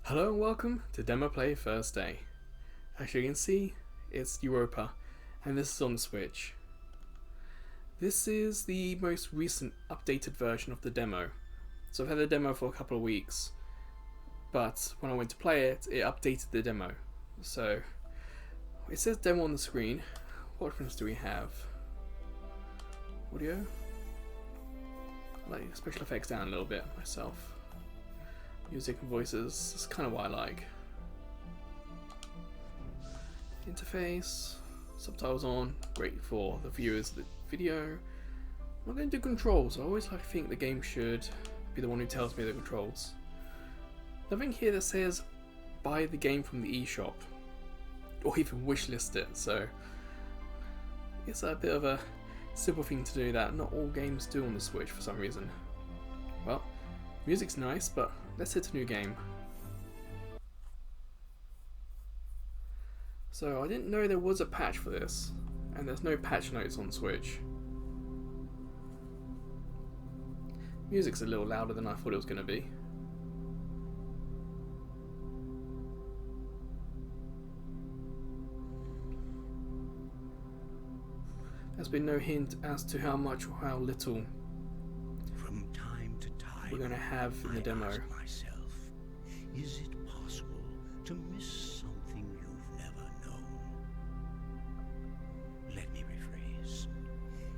Hello and welcome to Demo Play First Day. As you can see, it's Europa, and this is on the Switch. This is the most recent updated version of the demo. So I've had the demo for a couple of weeks, but when I went to play it, it updated the demo. So it says demo on the screen. What options do we have? Audio? I like special effects down a little bit myself. Music and voices, that's kind of what I like. Interface, subtitles on, great for the viewers of the video. I'm not going to do controls. I always like to think the game should be the one who tells me the controls. Nothing here that says buy the game from the eShop, or even wishlist it, so it's a bit of a simple thing to do that not all games do on the Switch for some reason. Well, music's nice, but let's hit a new game. So I didn't know there was a patch for this, and there's no patch notes on Switch. Music's a little louder than I thought it was going to be. There's been no hint as to how much or how little From time to time, we're going to have in the demo. I ask myself, is it possible to miss something you've never known? Let me rephrase.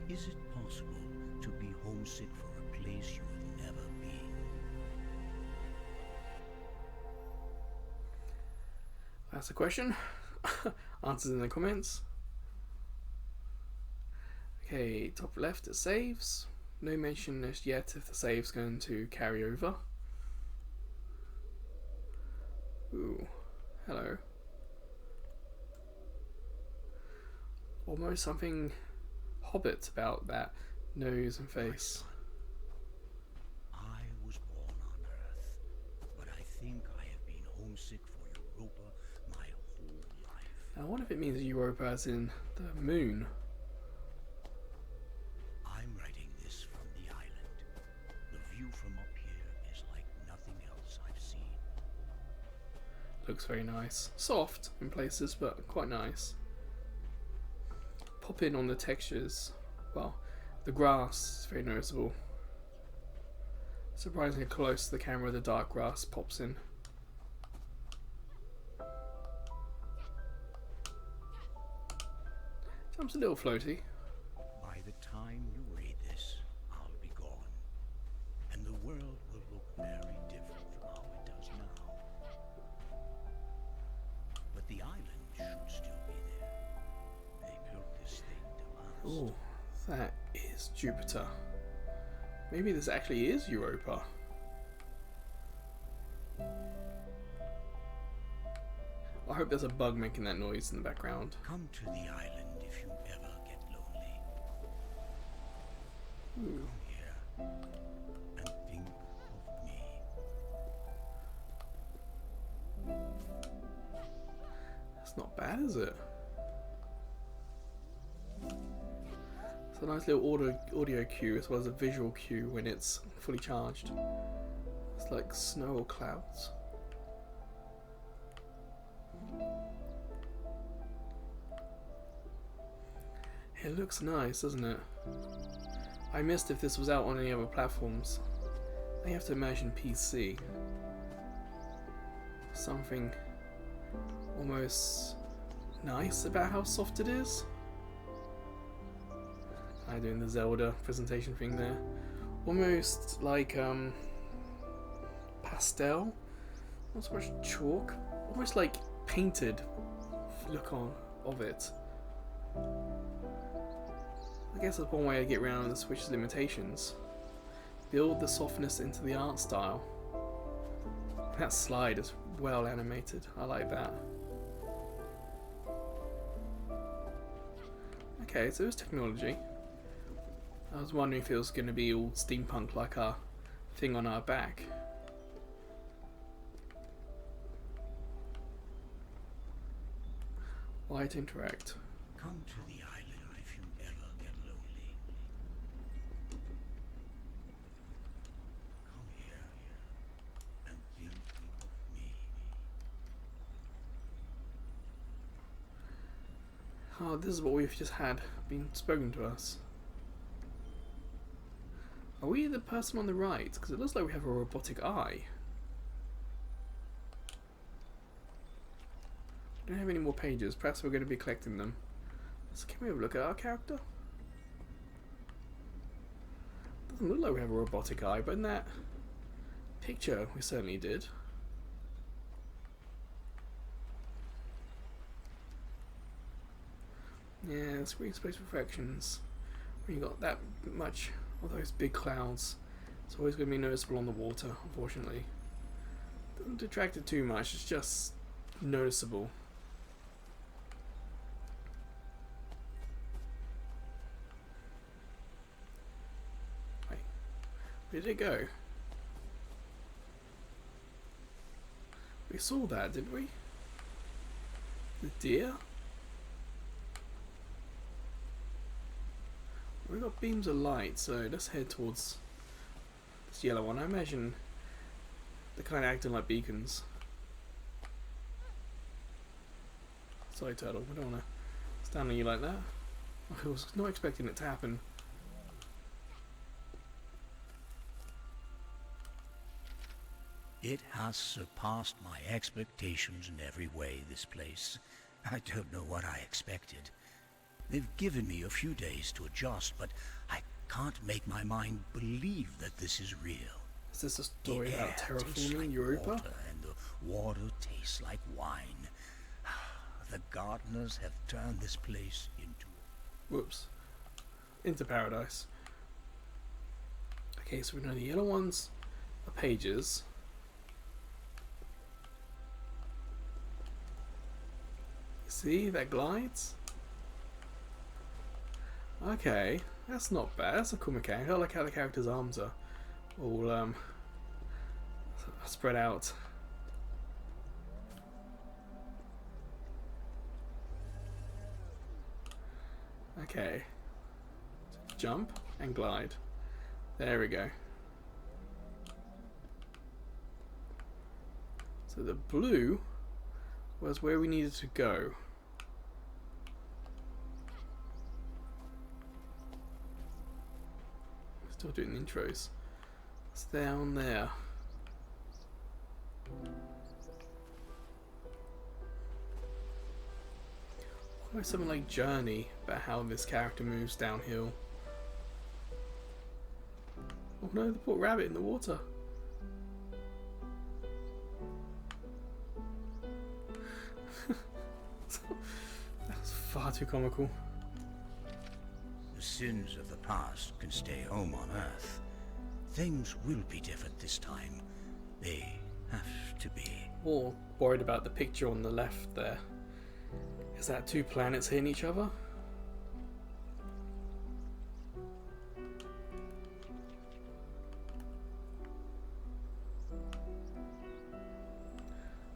Is it possible to be homesick for a place you've never been? That's the question. Answers in the comments. Okay, top left it saves. No mention as yet if the save's going to carry over. Ooh, hello. Almost something Hobbit about that nose and face. I was born on Earth, but I think I have been homesick for Europa my whole life. I wonder if it means Europa as in the moon. I'm writing this from the island. The view from up here is like nothing else I've seen. Looks very nice. Soft in places, but quite nice. Pop in on the textures. Well, the grass is very noticeable. Surprisingly close to the camera, the dark grass pops in. Jump's a little floaty. By the time you read this, I'll be gone. And the world will look very different from how it does now. But the island should still be there. They built this thing to last. Ooh, that is Jupiter. Maybe this actually is Europa. I hope there's a bug making that noise in the background. Come to the island if you ever get lonely. Ooh. Come here and think of me. That's not bad, is it? It's a nice little audio cue as well as a visual cue when it's fully charged. It's like snow or clouds. It looks nice, doesn't it? I missed if this was out on any other platforms. I have to imagine PC. Something almost nice about how soft it is. I'm doing the Zelda presentation thing there. Almost like pastel. Not so much chalk. Almost like painted look on of it. I guess that's one way to get around the Switch's limitations. Build the softness into the art style. That slide is well animated. I like that. Okay, so it's technology. I was wondering if it was going to be all steampunk like our thing on our back. Why to interact? Come to the island if you ever get lonely. Come here and think of me. Oh, this is what we've just had being spoken to us. Are we the person on the right? Because it looks like we have a robotic eye. We don't have any more pages. Perhaps we're going to be collecting them. So can we have a look at our character? Doesn't look like we have a robotic eye, but in that picture we certainly did. Yeah, screen space reflections. When you got that much of those big clouds, it's always going to be noticeable on the water, unfortunately. Doesn't detract it too much, it's just noticeable. Wait, where did it go? We saw that, didn't we? The deer? We've got beams of light, so let's head towards this yellow one. I imagine they're kind of acting like beacons. Sorry, turtle, I don't want to stand on you like that. I was not expecting it to happen. It has surpassed my expectations in every way, this place. I don't know what I expected. They've given me a few days to adjust, but I can't make my mind believe that this is real. Is this a story about terraforming like Europa? water, and the water tastes like wine. The gardeners have turned this place into... Whoops. Into paradise. Okay, so we know the yellow ones are pages. See, that glides? Okay, that's not bad. That's a cool mechanic. I like how the character's arms are all spread out. Okay. Jump and glide. There we go. So the blue was where we needed to go. Still doing the intros. It's down there. Almost something like Journey, about how this character moves downhill. Oh no, the poor rabbit in the water. That was far too comical. The sins of the past can stay home on Earth. Things will be different this time. They have to be. More worried about the picture on the left there. Is that two planets hitting each other?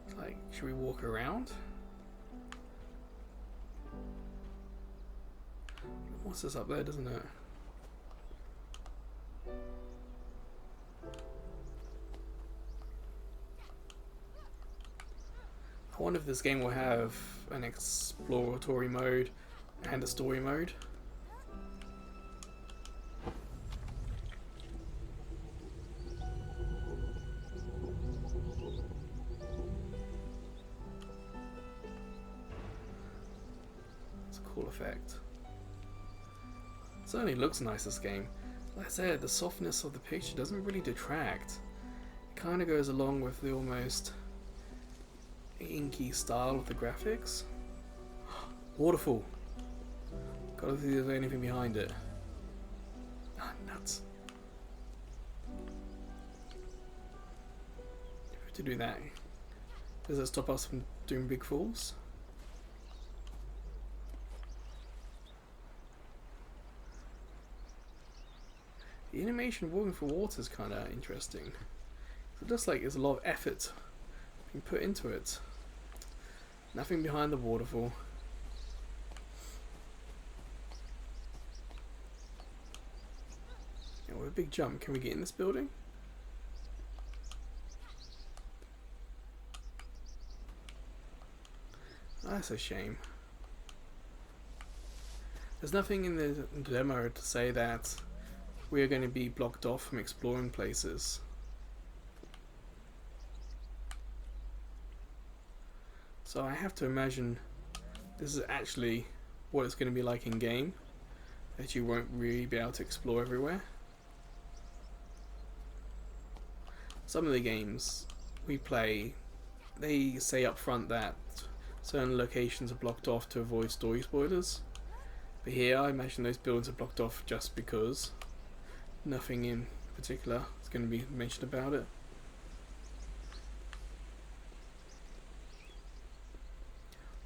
It's like, should we walk around? What's this up there, doesn't it? I wonder if this game will have an exploratory mode and a story mode. It's a cool effect. It certainly looks nice, this game. Like I said, the softness of the picture doesn't really detract. It kind of goes along with the almost inky style of the graphics. Waterfall. Gotta see if there's anything behind it. Ah, nuts. If we have to do that, does that stop us from doing big falls? The animation of walking for water is kind of interesting. It looks like there's a lot of effort being put into it. Nothing behind the waterfall. Yeah, with a big jump, can we get in this building? That's a shame. There's nothing in the demo to say that we're going to be blocked off from exploring places. So I have to imagine this is actually what it's going to be like in game, that you won't really be able to explore everywhere. Some of the games we play, they say up front that certain locations are blocked off to avoid story spoilers. But here I imagine those buildings are blocked off just because. Nothing in particular is going to be mentioned about it.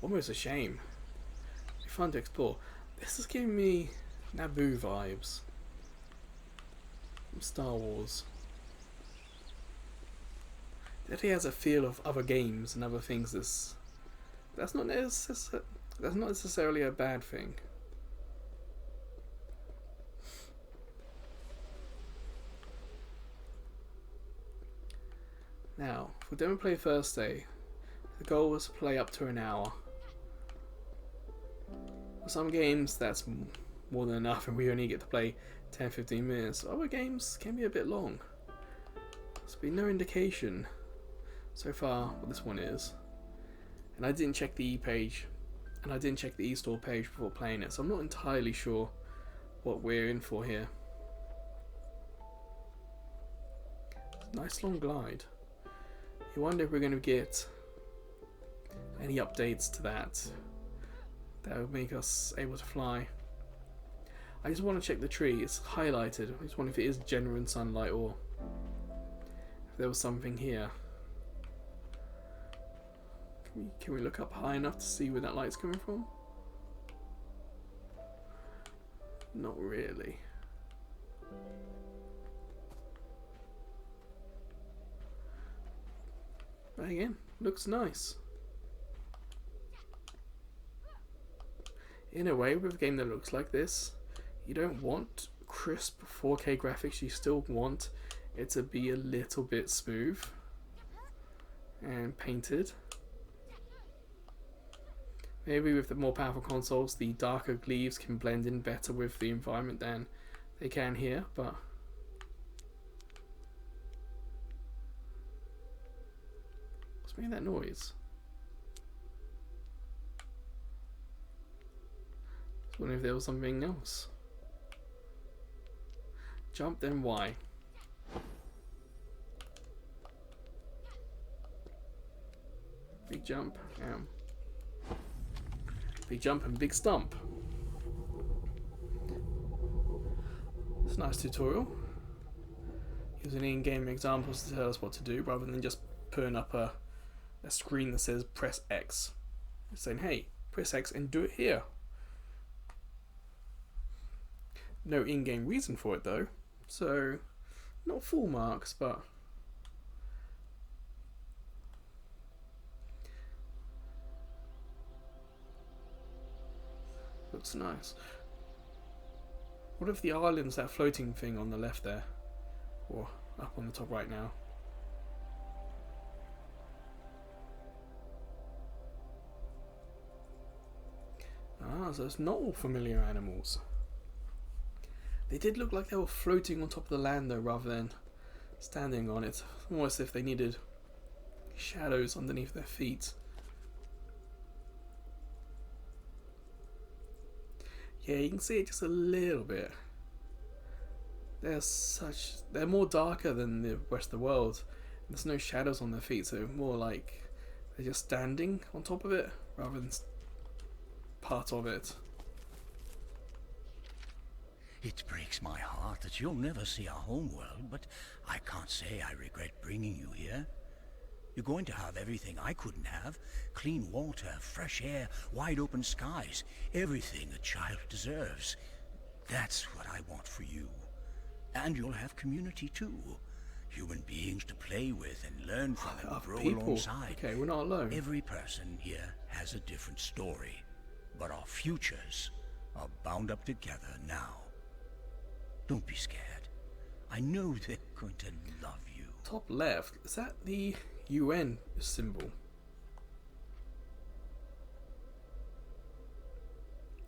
Almost a shame. It'd be fun to explore. This is giving me Naboo vibes from Star Wars. It definitely has a feel of other games and other things. That's not necessarily a bad thing. Now, for demo play Thursday, the goal was to play up to an hour. For some games that's more than enough and we only get to play 10-15 minutes. Other games can be a bit long. There's been no indication so far what this one is. And I didn't check the e-page and I didn't check the e-store page before playing it, so I'm not entirely sure what we're in for here. Nice long glide. You wonder if we're going to get any updates to that would make us able to fly. I just want to check the tree. It's highlighted. I just wonder if it is genuine sunlight or if there was something here. Can we look up high enough to see where that light's coming from? Not really. But again, looks nice. In a way, with a game that looks like this, you don't want crisp 4K graphics, you still want it to be a little bit smooth and painted. Maybe with the more powerful consoles, the darker gleaves can blend in better with the environment than they can here, but what's making that noise? I was wondering if there was something else. Jump, then Y. Big jump, big jump and big stump. It's a nice tutorial. Using in-game examples to tell us what to do rather than just putting up a screen that says press X. It's saying, hey, press X and do it here. No in-game reason for it though, so not full marks, but looks nice. What if the island's that floating thing on the left there, or up on the top right now? Ah, so it's not all familiar animals. They did look like they were floating on top of the land though, rather than standing on it. Almost as if they needed shadows underneath their feet. Yeah, you can see it just a little bit. They're more darker than the rest of the world. There's no shadows on their feet, so more like they're just standing on top of it rather than part of it. It breaks my heart that you'll never see our homeworld, but I can't say I regret bringing you here. You're going to have everything I couldn't have. Clean water, fresh air, wide open skies. Everything a child deserves. That's what I want for you. And you'll have community too. Human beings to play with and learn from and grow alongside. Okay, we're not alone. Every person here has a different story. But our futures are bound up together now. Don't be scared. I know they're going to love you. Top left, is that the UN symbol?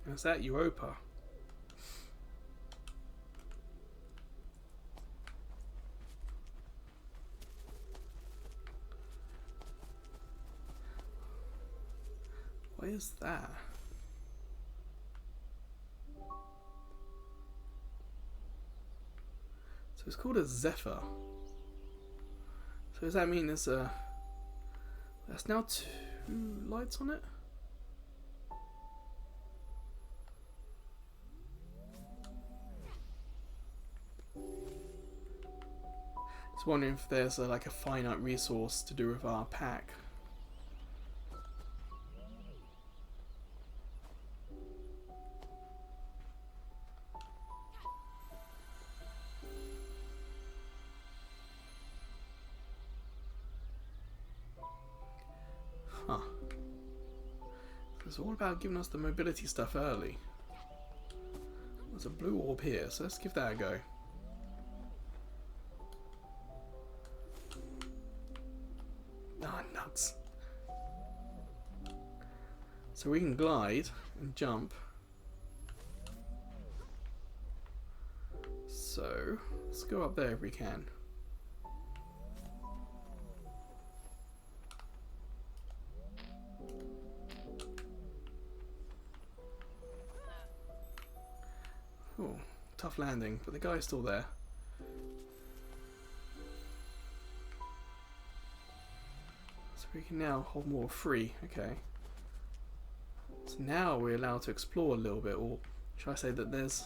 Is that Europa? What is that? So it's called a Zephyr. So does that mean there's now 2 lights on it? Just wondering if there's like a finite resource to do with our pack. Huh. It's all about giving us the mobility stuff early. There's a blue orb here, so let's give that a go. Ah, nuts. So we can glide and jump. So let's go up there if we can. Oh, tough landing, but the guy's still there. So we can now hold more free, okay. So now we're allowed to explore a little bit, or should I say that there's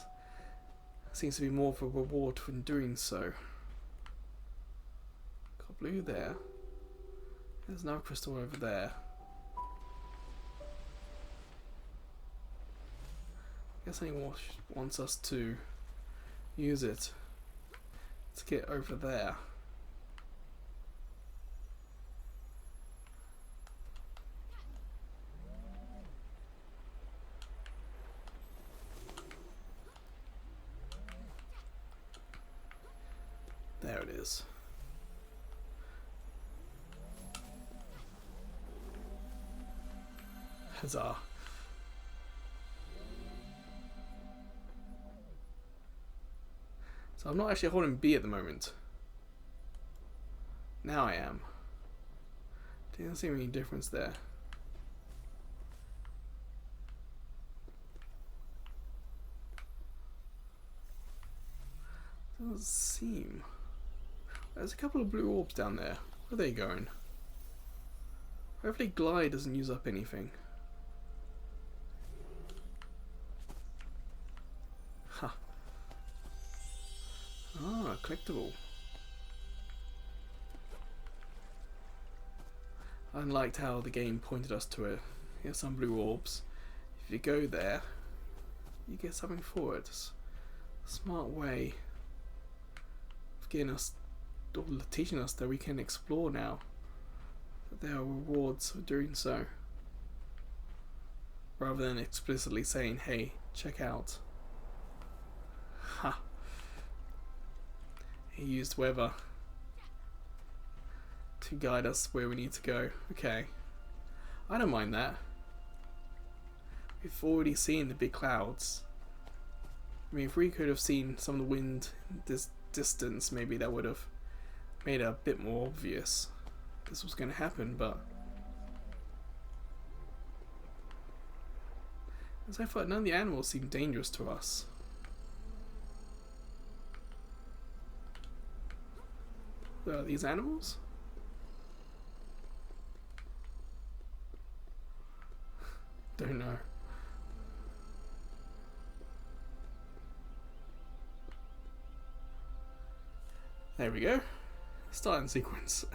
seems to be more of a reward for doing so. Got blue there. There's another crystal over there. I guess anyone wants us to use it to get over there. There it is. Huzzah. So I'm not actually holding B at the moment. Now I am. Didn't see any difference there. Doesn't seem. There's a couple of blue orbs down there. Where are they going? Hopefully glide doesn't use up anything. Ha. Ah, collectible. I liked how the game pointed us to it. Here's some blue orbs. If you go there, you get something for it. It's a smart way of getting us, or teaching us that we can explore now. That there are rewards for doing so. Rather than explicitly saying, hey, check out. Ha. He used weather to guide us where we need to go. Okay. I don't mind that. We've already seen the big clouds. I mean, if we could have seen some of the wind in this distance, maybe that would have made it a bit more obvious this was going to happen, but as I thought, none of the animals seemed dangerous to us. Are these animals? Don't know. There we go. Starting sequence.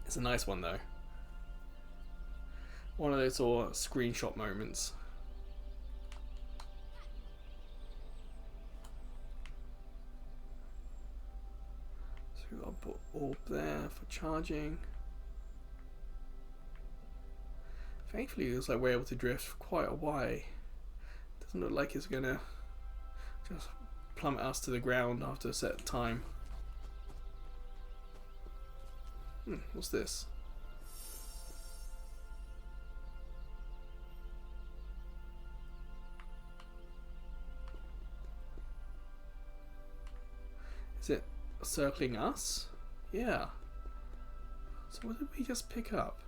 It's a nice one though. One of those sort of screenshot moments. So we've got a orb there for charging. Thankfully, it looks like we're able to drift for quite a while. Doesn't look like it's gonna just plummet us to the ground after a set time. What's this? Is it circling us? Yeah. So what did we just pick up?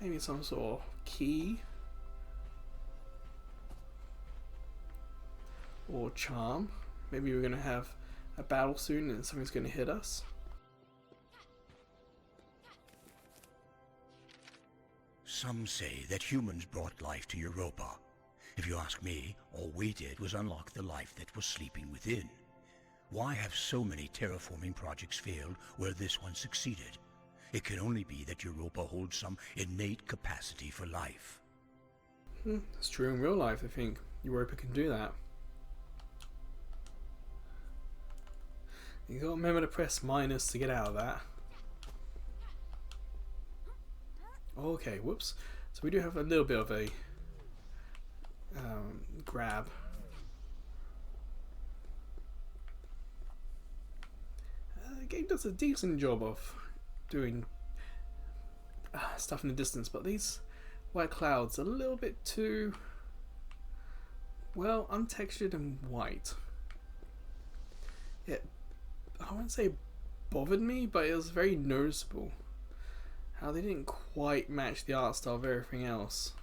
Maybe some sort of key or charm. Maybe we're gonna have a battle soon and something's gonna hit us. Some say that humans brought life to Europa. If you ask me, all we did was unlock the life that was sleeping within. Why have so many terraforming projects failed where this one succeeded? It can only be that Europa holds some innate capacity for life. It's true in real life. I think Europa can do that. You gotta remember to press minus to get out of that. Okay, whoops. So we do have a little bit of a grab. The game does a decent job of doing stuff in the distance, but these white clouds are a little bit too, well, untextured and white. I wouldn't say bothered me, but it was very noticeable how they didn't quite match the art style of everything else.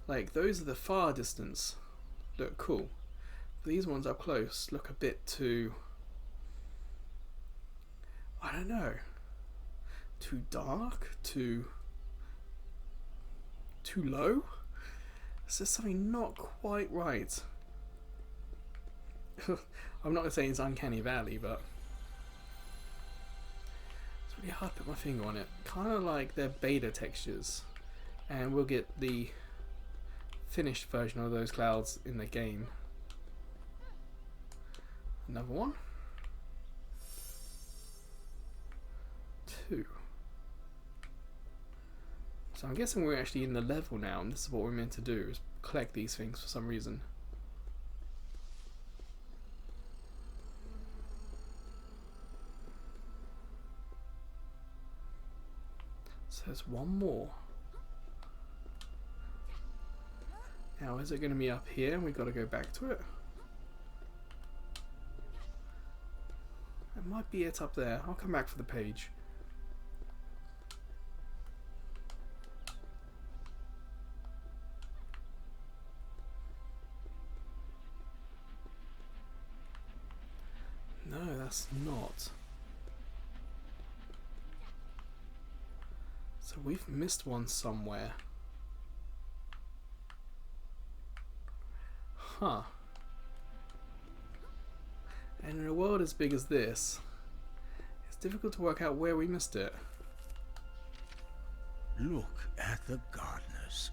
Like, those at the far distance look cool, but these ones up close look a bit too, I don't know, too dark, too low. It's just something not quite right. I'm not going to say it's Uncanny Valley, but it's really hard to put my finger on it. Kind of like their beta textures, and we'll get the finished version of those clouds in the game. Another one. 2. So I'm guessing we're actually in the level now, and this is what we're meant to do, is collect these things for some reason. So there's one more. Now is it going to be up here and we've got to go back to it? It might be it up there. I'll come back for the page. No, that's not. So we've missed one somewhere. Huh. And in a world as big as this, it's difficult to work out where we missed it. Look at the gardeners.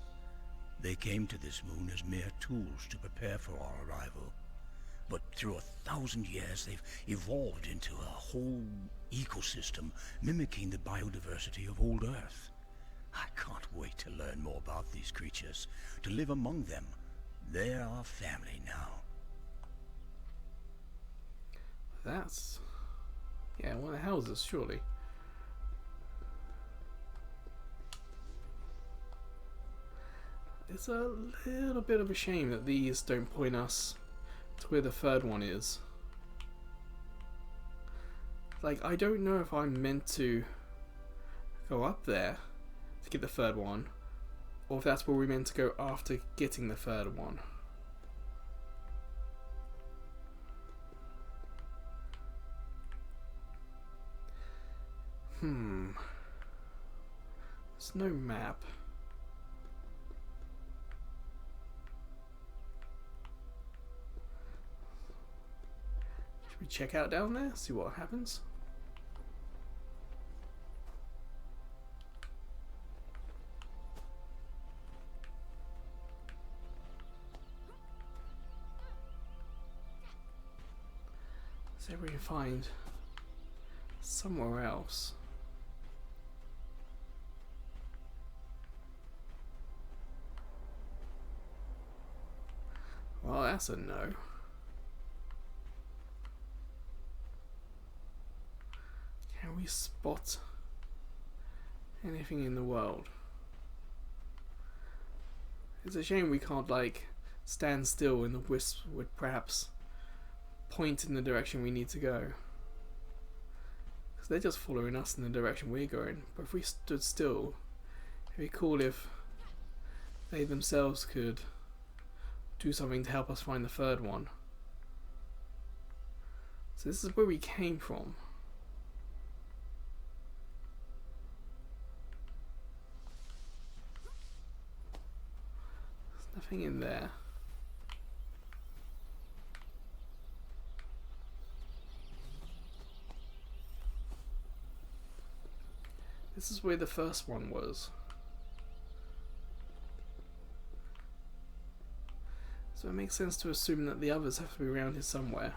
They came to this moon as mere tools to prepare for our arrival. But through 1,000 years, they've evolved into a whole ecosystem mimicking the biodiversity of old Earth. I can't wait to learn more about these creatures, to live among them. They're our family now. That's... yeah, one of the houses, surely. It's a little bit of a shame that these don't point us to where the third one is. Like, I don't know if I'm meant to go up there to get the third one, or if that's where we're meant to go after getting the third one. There's no map. Should we check out down there, see what happens? See if we can find somewhere else. Well, that's a no. Can we spot anything in the world? It's a shame we can't, like, stand still and the wisp would perhaps point in the direction we need to go. Because they're just following us in the direction we're going. But if we stood still, it'd be cool if they themselves could do something to help us find the third one. So this is where we came from. There's nothing in there. This is where the first one was. So it makes sense to assume that the others have to be around here somewhere.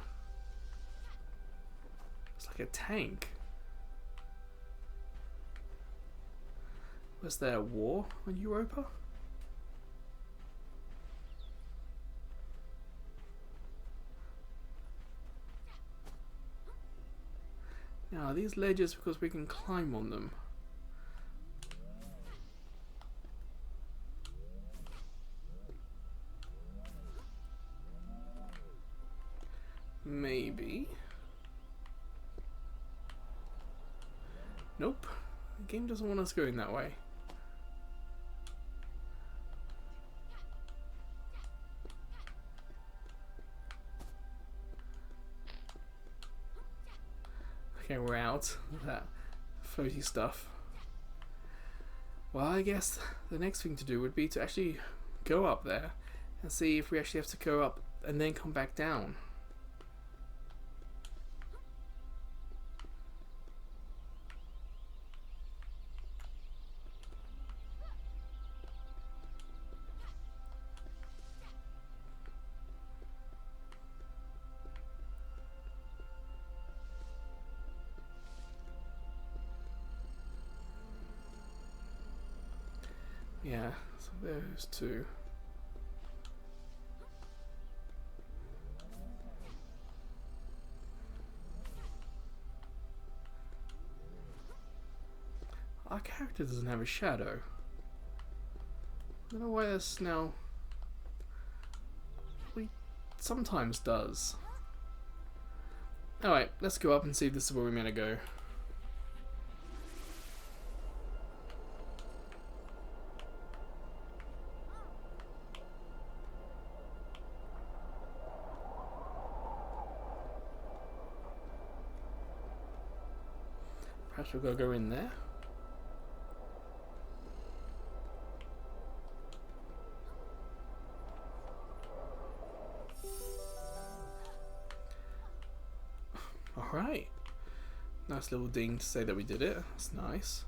It's like a tank. Was there a war on Europa? Now, are these ledges because we can climb on them? Maybe. Nope. The game doesn't want us going that way. Okay, we're out of that floaty stuff. Well, I guess the next thing to do would be to actually go up there and see if we actually have to go up and then come back down. Yeah, so there's two. Our character doesn't have a shadow. I don't know why this now. He sometimes does. Alright, let's go up and see if this is where we're meant to go. Perhaps we've got to go in there. Alright. Nice little ding to say that we did it. That's nice.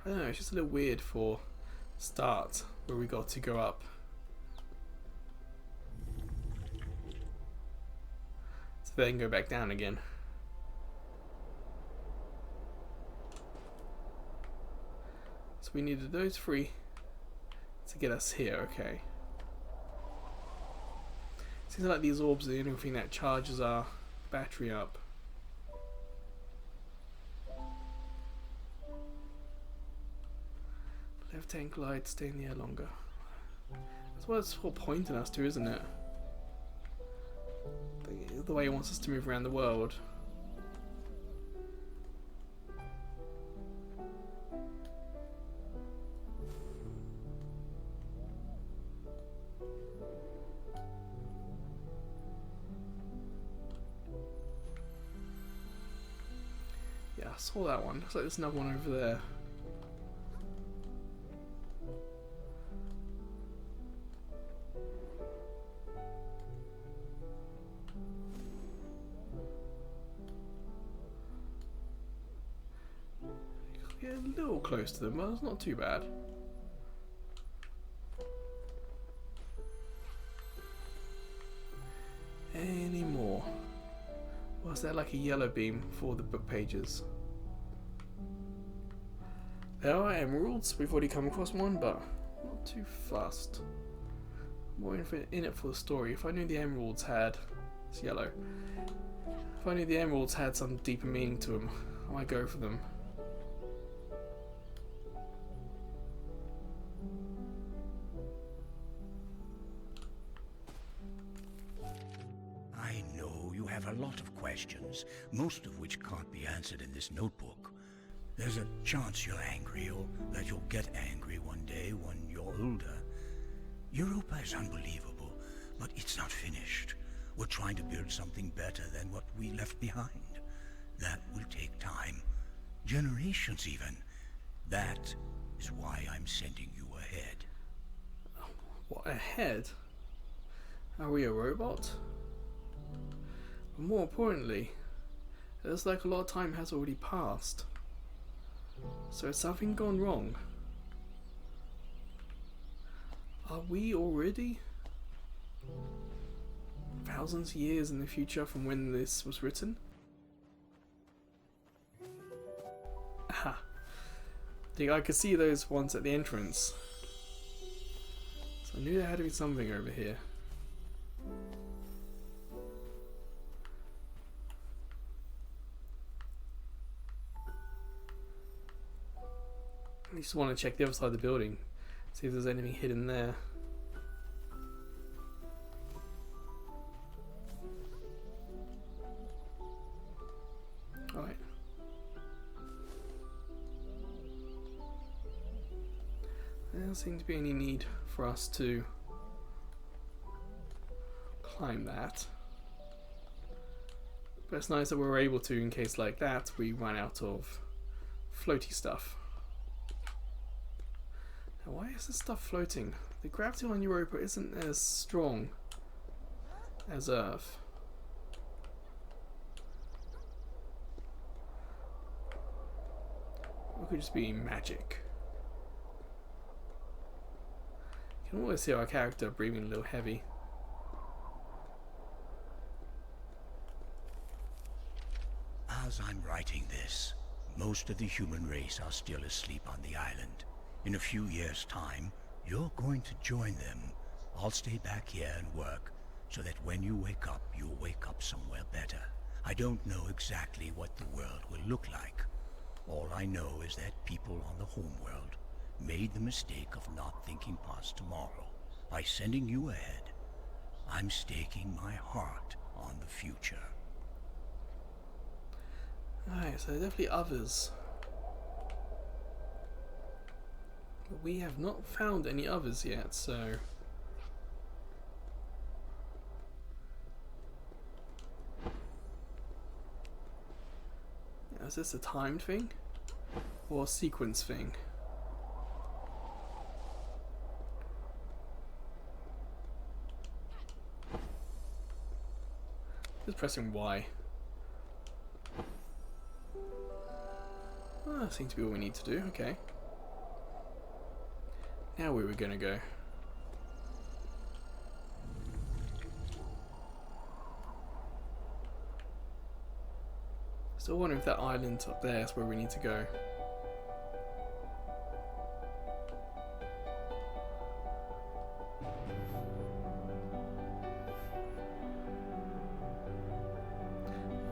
I don't know, it's just a little weird for start where we got to go up. So then go back down again. So we needed those three to get us here, okay. Seems like these orbs are the only thing that charges our battery up. Left hand glide, stay in the air longer. That's what it's all pointing us to, isn't it? The way it wants us to move around the world. Yeah, I saw that one. Looks like there's another one over there. Get a little close to them, but it's not too bad. Any more? Was there like a yellow beam for the book pages? There are emeralds. We've already come across one, but not too fussed. More in it for the story. If I knew the emeralds had... It's yellow. If I knew the emeralds had some deeper meaning to them, I might go for them. have a lot of questions, most of which can't be answered in this notebook. There's a chance you're angry, or that you'll get angry one day when you're older. Europa is unbelievable, but it's not finished. We're trying to build something better than what we left behind. That will take time. Generations even. That is why I'm sending you ahead. What, ahead? Are we a robot? But more importantly, it looks like a lot of time has already passed. So has something gone wrong? Are we already thousands of years in the future from when this was written? Aha. I could see those ones at the entrance. So I knew there had to be something over here. I just want to check the other side of the building, see if there's anything hidden there. Alright. There doesn't seem to be any need for us to climb that. But it's nice that we're able to, in case like that, we run out of floaty stuff. Now, why is this stuff floating? The gravity on Europa isn't as strong as Earth. It could just be magic. You can always see our character breathing a little heavy. As I'm writing this, most of the human race are still asleep on the island. In a few years' time, you're going to join them. I'll stay back here and work, so that when you wake up, you'll wake up somewhere better. I don't know exactly what the world will look like. All I know is that people on the homeworld made the mistake of not thinking past tomorrow. By sending you ahead, I'm staking my heart on the future. Alright, so there are definitely others. But we have not found any others yet, so... Is this a timed thing? Or a sequence thing? Just pressing Y. Ah, seems to be all we need to do, okay. Now where are we gonna go? Still wondering if that island up there is where we need to go.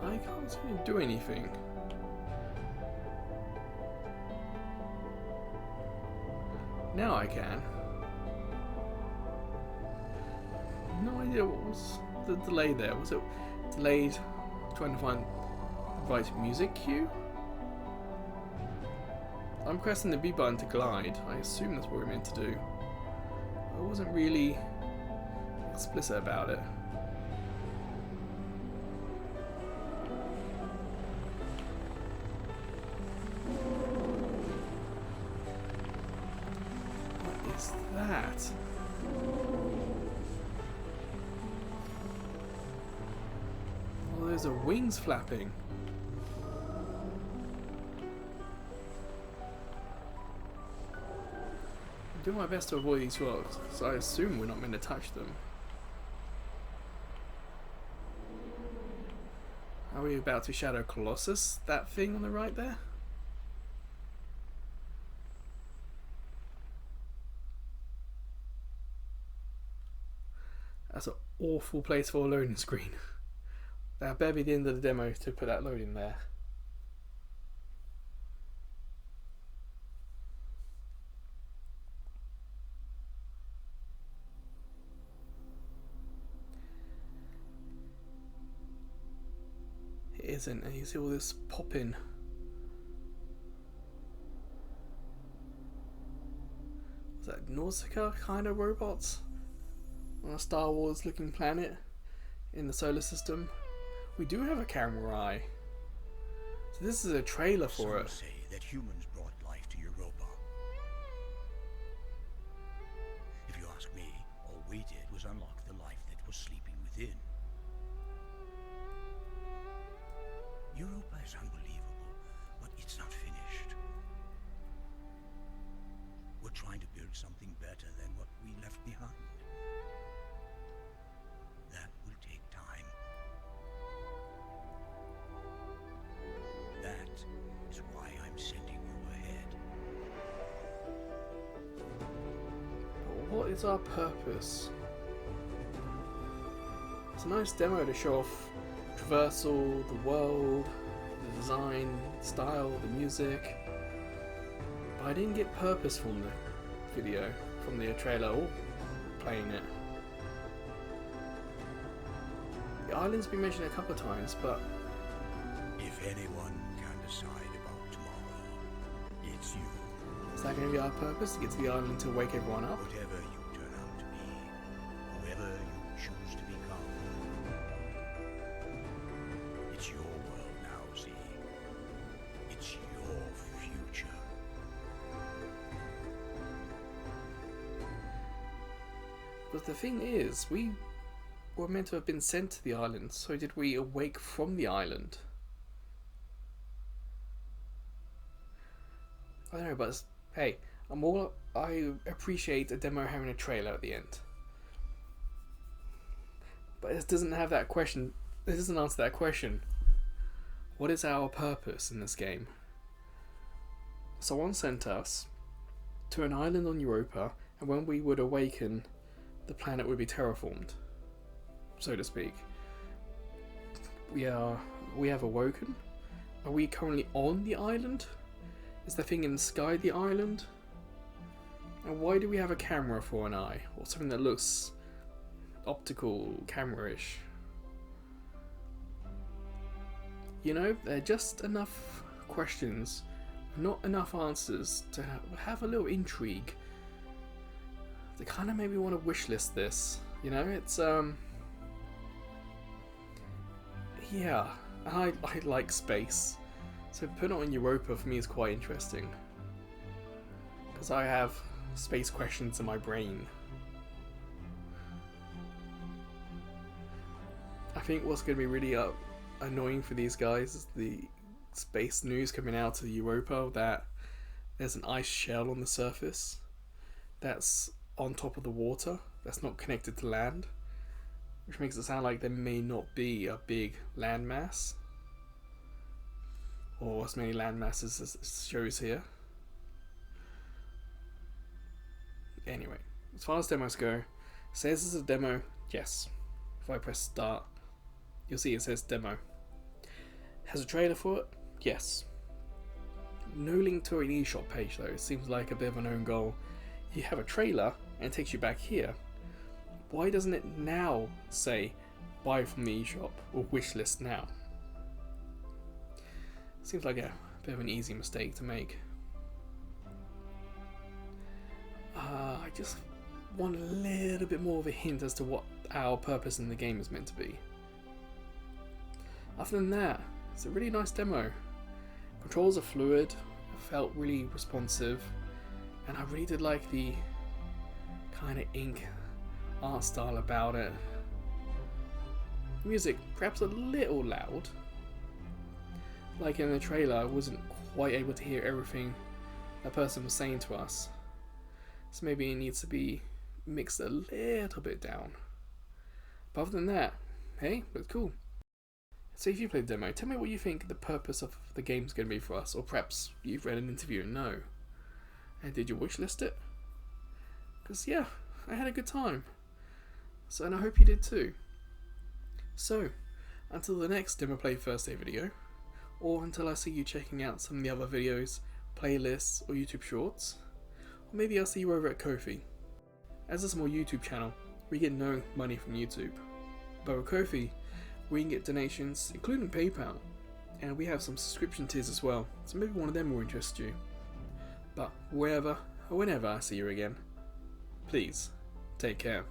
I can't seem to do anything. Now I can. No idea what was the delay there. Was it delayed trying to find the right music cue? I'm pressing the B button to glide. I assume that's what we're meant to do. I wasn't really explicit about it. What is that? Oh, those are wings flapping. I'm doing my best to avoid these rocks, so I assume we're not meant to touch them. Are we about to shadow Colossus? That thing on the right there? That's an awful place for a loading screen. That better be the end of the demo to put that load in there. isn't, and you see all this popping. Is that Nausicaa kind of robots on a Star Wars looking planet in the solar system? We do have a camera eye. So this is a trailer for it. Some say that humans brought life to Europa. If you ask me, all we did was unlock the life that was sleeping within. Europa is unbelievable, but it's not finished. We're trying to build something better than what we left behind. That will take time. That is why I'm sending you ahead. But what is our purpose? It's a nice demo to show off traversal, the world, the design, style, the music. But I didn't get purpose from the video, from the trailer or playing it. The island's been mentioned a couple of times, but If anyone can decide about tomorrow, it's you. is that going to be our purpose, to get to the island to wake everyone up? Whatever you turn out to be, whoever you choose to become, it's your world now, Z. It's your future. But the thing is, we were meant to have been sent to the island, so did we awake from the island? I don't know, but hey, I appreciate a demo having a trailer at the end. But it doesn't have that question, it doesn't answer that question. What is our purpose in this game? Someone sent us to an island on Europa, and when we would awaken, the planet would be terraformed, so to speak. We have awoken. Are we currently on the island? Is the thing in the sky the island? And why do we have a camera for an eye, or something that looks optical, camera-ish? You know, they're just enough questions, not enough answers to have a little intrigue. They kind of made me want to wishlist this. You know, it's yeah, I like space, so putting it on Europa for me is quite interesting, because I have space questions in my brain. I think what's going to be really annoying for these guys is the space news coming out of Europa that there's an ice shell on the surface that's on top of the water, that's not connected to land, which makes it sound like there may not be a big landmass, or as many land masses as it shows here. Anyway, as far as demos go, it says it's a demo, yes. If I press start, you'll see it says demo. Has a trailer for it? Yes. No link to an eShop page though, it seems like a bit of an own goal. You have a trailer and it takes you back here. Why doesn't it now say buy from the eShop or wishlist now? Seems like a bit of an easy mistake to make. I just want a little bit more of a hint as to what our purpose in the game is meant to be. Other than that, it's a really nice demo. Controls are fluid, felt really responsive, and I really did like the kind of ink art style about it. Music, perhaps a little loud. Like in the trailer, I wasn't quite able to hear everything that person was saying to us. So maybe it needs to be mixed a little bit down. But other than that, hey, it's cool. So if you played the demo, tell me what you think the purpose of the game is going to be for us, or perhaps you've read an interview and know. And did you wishlist it? Because yeah, I had a good time. So, and I hope you did too. So, until the next Demo Play Thursday video, or until I see you checking out some of the other videos, playlists, or YouTube shorts, or maybe I'll see you over at Ko-fi. As a small YouTube channel, we get no money from YouTube, but with Ko-fi, we can get donations, including PayPal, and we have some subscription tiers as well, so maybe one of them will interest you. But wherever or whenever I see you again, please take care.